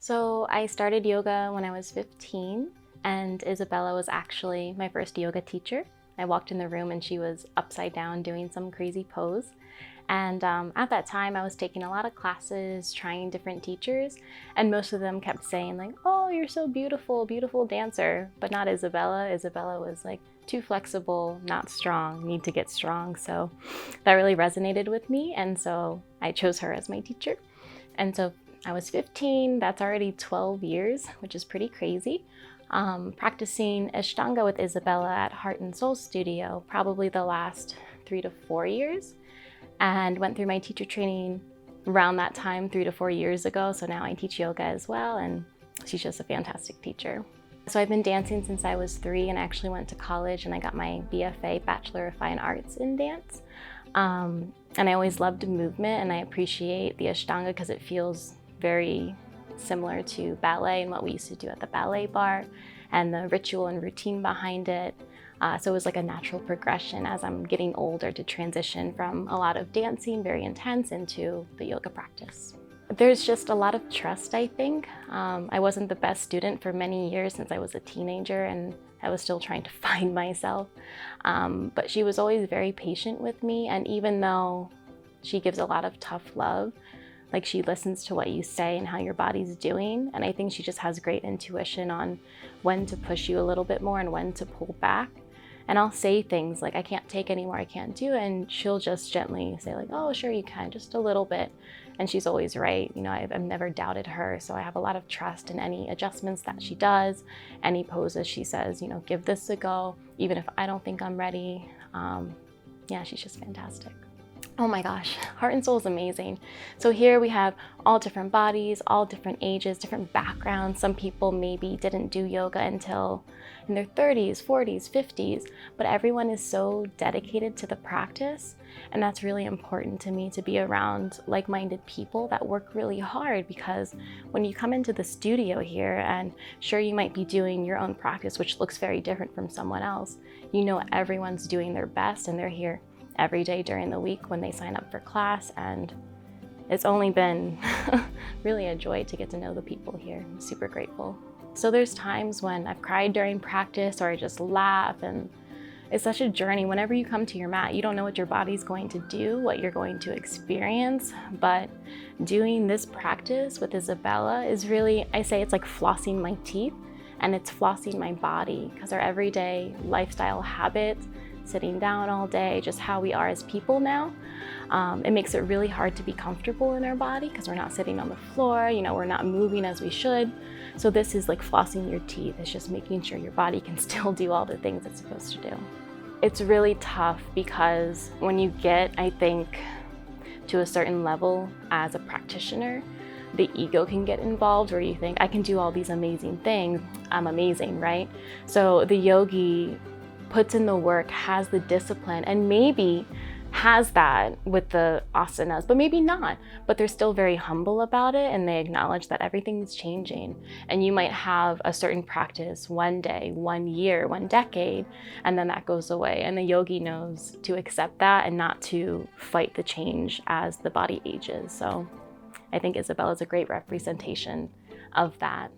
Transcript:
So I started yoga when I was 15, and Isabella was actually my first yoga teacher. I walked in the room and she was upside down doing some crazy pose. And at that time, I was taking a lot of classes, trying different teachers, and most of them kept saying like, "Oh, you're so beautiful, beautiful dancer," but not Isabella. Isabella was like too flexible, not strong, need to get strong. So that really resonated with me, and so I chose her as my teacher. And so I was 15, that's already 12 years, which is pretty crazy. Practicing Ashtanga with Isabella at Heart and Soul Studio, probably the last 3 to 4 years, and went through my teacher training around that time 3 to 4 years ago. So now I teach yoga as well, and she's just a fantastic teacher. So I've been dancing since I was 3 and actually went to college and I got my BFA, Bachelor of Fine Arts in dance. And I always loved movement, and I appreciate the Ashtanga because it feels very similar to ballet and what we used to do at the ballet bar, and the ritual and routine behind it. So it was like a natural progression as I'm getting older to transition from a lot of dancing, very intense, into the yoga practice. There's just a lot of trust, I think. I wasn't the best student for many years since I was a teenager, and I was still trying to find myself. But she was always very patient with me, and even though she gives a lot of tough love, like she listens to what you say and how your body's doing, and I think she just has great intuition on when to push you a little bit more and when to pull back. And I'll say things like, "I can't take anymore, I can't do it," and she'll just gently say like, "Oh, sure you can, just a little bit." And she's always right. You know, I've never doubted her, so I have a lot of trust in any adjustments that she does, any poses she says, you know, "Give this a go," even if I don't think I'm ready. Yeah, she's just fantastic. Oh my gosh, Heart and Soul is amazing. So here we have all different bodies, all different ages, different backgrounds. Some people maybe didn't do yoga until in their 30s, 40s, 50s, but everyone is so dedicated to the practice. And that's really important to me, to be around like-minded people that work really hard, because when you come into the studio here, and sure, you might be doing your own practice, which looks very different from someone else, you know everyone's doing their best and they're here every day during the week when they sign up for class, and it's only been really a joy to get to know the people here. I'm super grateful. So there's times when I've cried during practice, or I just laugh, and it's such a journey. Whenever you come to your mat, you don't know what your body's going to do, what you're going to experience, but doing this practice with Isabella is really, I say it's like flossing my teeth, and it's flossing my body, because our everyday lifestyle habits, sitting down all day, just how we are as people now, it makes it really hard to be comfortable in our body because we're not sitting on the floor, you know, we're not moving as we should. So this is like flossing your teeth. It's just making sure your body can still do all the things it's supposed to do. It's really tough because when you get, I think, to a certain level as a practitioner, the ego can get involved, where you think, I can do all these amazing things, I'm amazing, right? So the yogi puts in the work, has the discipline, and maybe has that with the asanas, but maybe not. But they're still very humble about it, and they acknowledge that everything's changing. And you might have a certain practice one day, 1 year, 1 decade, and then that goes away. And the yogi knows to accept that and not to fight the change as the body ages. So I think Isabella's a great representation of that.